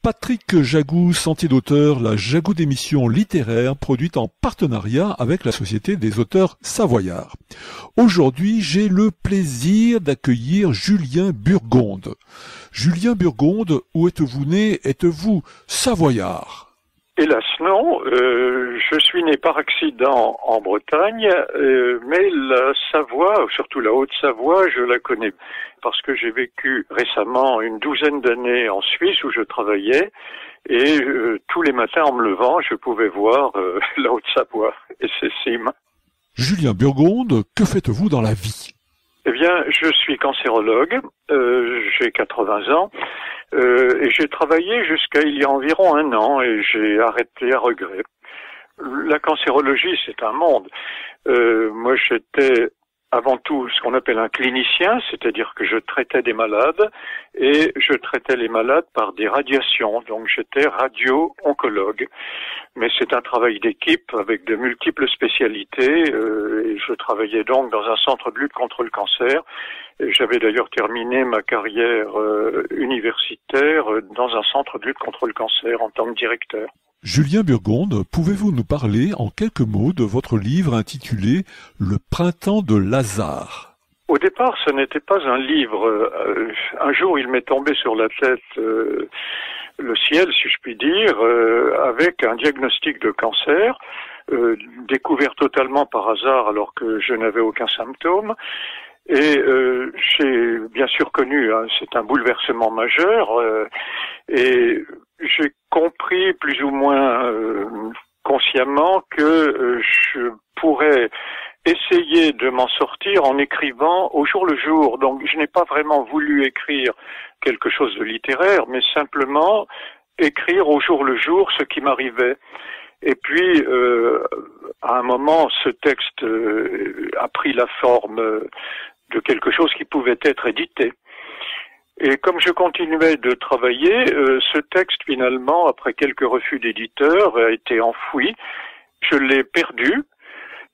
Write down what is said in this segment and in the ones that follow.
Patrick Jagou, Sentier d'auteur, la Jagou d'émission littéraire produite en partenariat avec la Société des auteurs savoyards. Aujourd'hui, j'ai le plaisir d'accueillir Julien Burgonde. Julien Burgonde, où êtes-vous né? Êtes-vous savoyard? Hélas non, je suis né par accident en Bretagne, mais la Savoie, surtout la Haute-Savoie, je la connais parce que j'ai vécu récemment une douzaine d'années en Suisse où je travaillais et tous les matins en me levant, je pouvais voir la Haute-Savoie et ses cimes. Julien Burgonde, que faites-vous dans la vie? Eh bien, je suis cancérologue, j'ai 80 ans. Et j'ai travaillé jusqu'à il y a environ 1 an et j'ai arrêté à regret. La cancérologie, c'est un monde. Moi, j'étais avant tout ce qu'on appelle un clinicien, c'est-à-dire que je traitais des malades et je traitais les malades par des radiations. Donc, j'étais radio-oncologue. Mais c'est un travail d'équipe avec de multiples spécialités et je travaillais donc dans un centre de lutte contre le cancer. Et j'avais d'ailleurs terminé ma carrière universitaire dans un centre de lutte contre le cancer en tant que directeur. Julien Burgonde, pouvez-vous nous parler en quelques mots de votre livre intitulé « Le printemps de Lazare » ? Au départ, ce n'était pas un livre. Un jour, il m'est tombé sur la tête le ciel, si je puis dire, avec un diagnostic de cancer, découvert totalement par hasard alors que je n'avais aucun symptôme. Et j'ai bien sûr connu, c'est un bouleversement majeur, et j'ai compris plus ou moins consciemment que je pourrais essayer de m'en sortir en écrivant au jour le jour. Donc je n'ai pas vraiment voulu écrire quelque chose de littéraire, mais simplement écrire au jour le jour ce qui m'arrivait. Et puis, à un moment, ce texte a pris la forme de quelque chose qui pouvait être édité. Et comme je continuais de travailler, ce texte, finalement, après quelques refus d'éditeurs, a été enfoui. Je l'ai perdu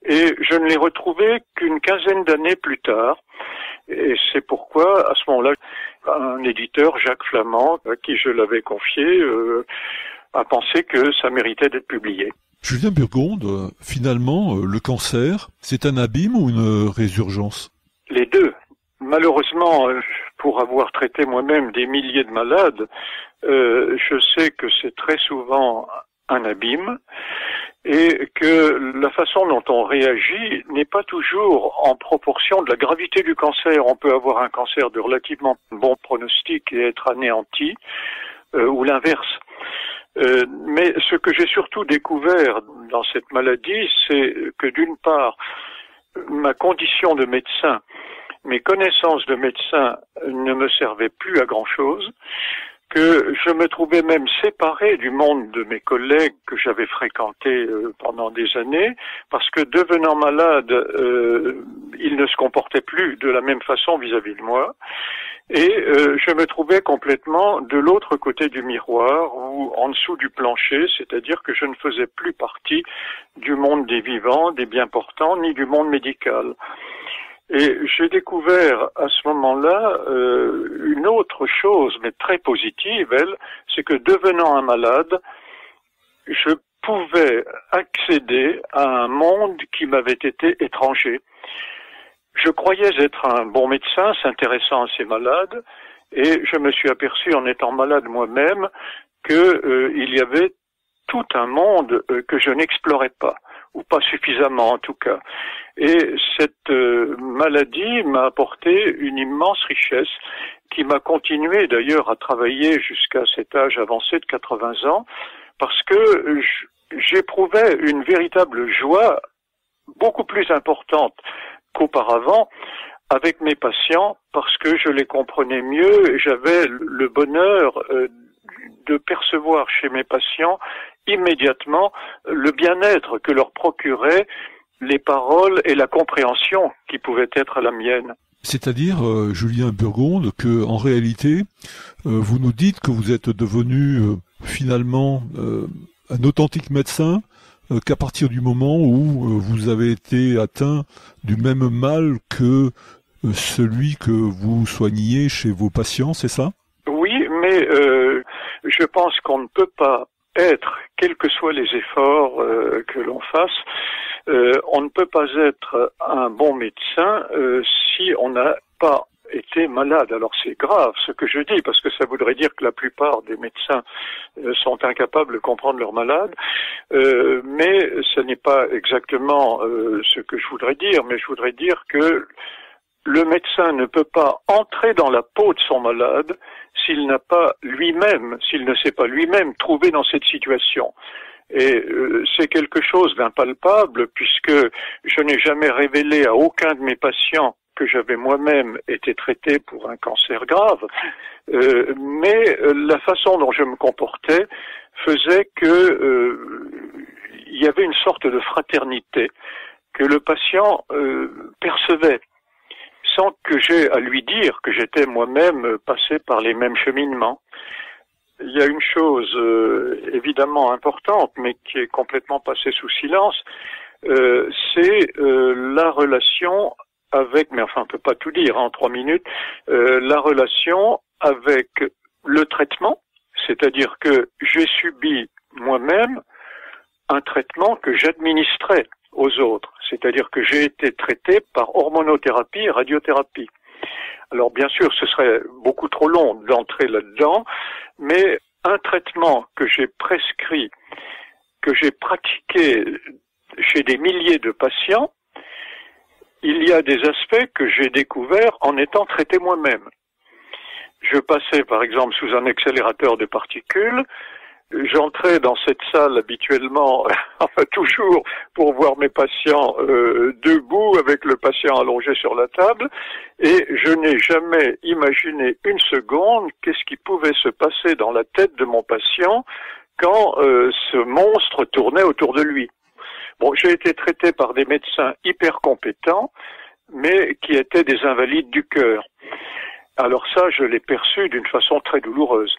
et je ne l'ai retrouvé qu'une quinzaine d'années plus tard. Et c'est pourquoi, à ce moment-là, un éditeur, Jacques Flamand, à qui je l'avais confié, a pensé que ça méritait d'être publié. Julien Burgonde, finalement, le cancer, c'est un abîme ou une résurgence? Les deux. Malheureusement, pour avoir traité moi-même des milliers de malades, je sais que c'est très souvent un abîme et que la façon dont on réagit n'est pas toujours en proportion de la gravité du cancer. On peut avoir un cancer de relativement bon pronostic et être anéanti, ou l'inverse. Mais ce que j'ai surtout découvert dans cette maladie, c'est que d'une part, ma condition de médecin, mes connaissances de médecin ne me servaient plus à grand-chose, que je me trouvais même séparé du monde de mes collègues que j'avais fréquentés pendant des années, parce que devenant malade, ils ne se comportaient plus de la même façon vis-à-vis de moi. Et je me trouvais complètement de l'autre côté du miroir ou en dessous du plancher, c'est-à-dire que je ne faisais plus partie du monde des vivants, des bien portants, ni du monde médical. Et j'ai découvert à ce moment-là une autre chose, mais très positive, c'est que devenant un malade, je pouvais accéder à un monde qui m'avait été étranger. Je croyais être un bon médecin s'intéressant à ces malades et je me suis aperçu en étant malade moi-même que il y avait tout un monde que je n'explorais pas, ou pas suffisamment en tout cas. Et cette maladie m'a apporté une immense richesse qui m'a continué d'ailleurs à travailler jusqu'à cet âge avancé de 80 ans parce que j'éprouvais une véritable joie beaucoup plus importante qu'auparavant avec mes patients parce que je les comprenais mieux et j'avais le bonheur de percevoir chez mes patients immédiatement le bien-être que leur procuraient les paroles et la compréhension qui pouvaient être la mienne. C'est-à-dire, Julien Burgonde, que en réalité, vous nous dites que vous êtes devenu finalement un authentique médecin, qu'à partir du moment où vous avez été atteint du même mal que celui que vous soigniez chez vos patients, c'est ça? Oui, mais Je pense qu'on ne peut pas être, quels que soient les efforts que l'on fasse, on ne peut pas être un bon médecin si on n'a pas été malade. Alors c'est grave ce que je dis, parce que ça voudrait dire que la plupart des médecins sont incapables de comprendre leurs malades, mais ce n'est pas exactement ce que je voudrais dire, mais je voudrais dire que le médecin ne peut pas entrer dans la peau de son malade s'il n'a pas lui-même, s'il ne s'est pas lui-même trouvé dans cette situation. Et c'est quelque chose d'impalpable, puisque je n'ai jamais révélé à aucun de mes patients que j'avais moi-même été traité pour un cancer grave, mais la façon dont je me comportais faisait que il y avait une sorte de fraternité que le patient percevait, sans que j'aie à lui dire que j'étais moi-même passé par les mêmes cheminements. Il y a une chose évidemment importante, mais qui est complètement passée sous silence, c'est la relation avec, mais enfin on peut pas tout dire en 3 minutes, la relation avec le traitement, c'est-à-dire que j'ai subi moi-même un traitement que j'administrais aux autres, c'est-à-dire que j'ai été traité par hormonothérapie et radiothérapie. Alors bien sûr, ce serait beaucoup trop long d'entrer là-dedans, mais un traitement que j'ai prescrit, que j'ai pratiqué chez des milliers de patients, il y a des aspects que j'ai découverts en étant traité moi-même. Je passais par exemple sous un accélérateur de particules, j'entrais dans cette salle habituellement, enfin toujours, pour voir mes patients debout avec le patient allongé sur la table, et je n'ai jamais imaginé une seconde qu'est-ce qui pouvait se passer dans la tête de mon patient quand ce monstre tournait autour de lui. Bon, j'ai été traité par des médecins hyper compétents, mais qui étaient des invalides du cœur. Alors ça, je l'ai perçu d'une façon très douloureuse.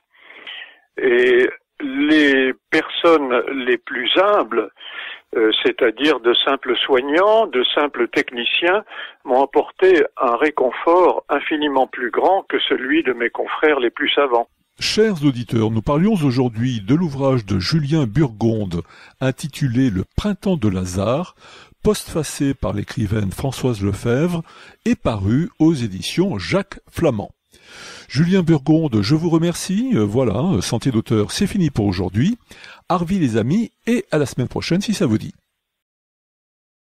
Et les personnes les plus humbles, c'est-à-dire de simples soignants, de simples techniciens, m'ont apporté un réconfort infiniment plus grand que celui de mes confrères les plus savants. Chers auditeurs, nous parlions aujourd'hui de l'ouvrage de Julien Burgonde intitulé Le printemps de Lazare, postfacé par l'écrivaine Françoise Lefebvre et paru aux éditions Jacques Flamand. Julien Burgonde, je vous remercie. Voilà, Sentier d'auteur, c'est fini pour aujourd'hui. Arvi les amis, et à la semaine prochaine si ça vous dit.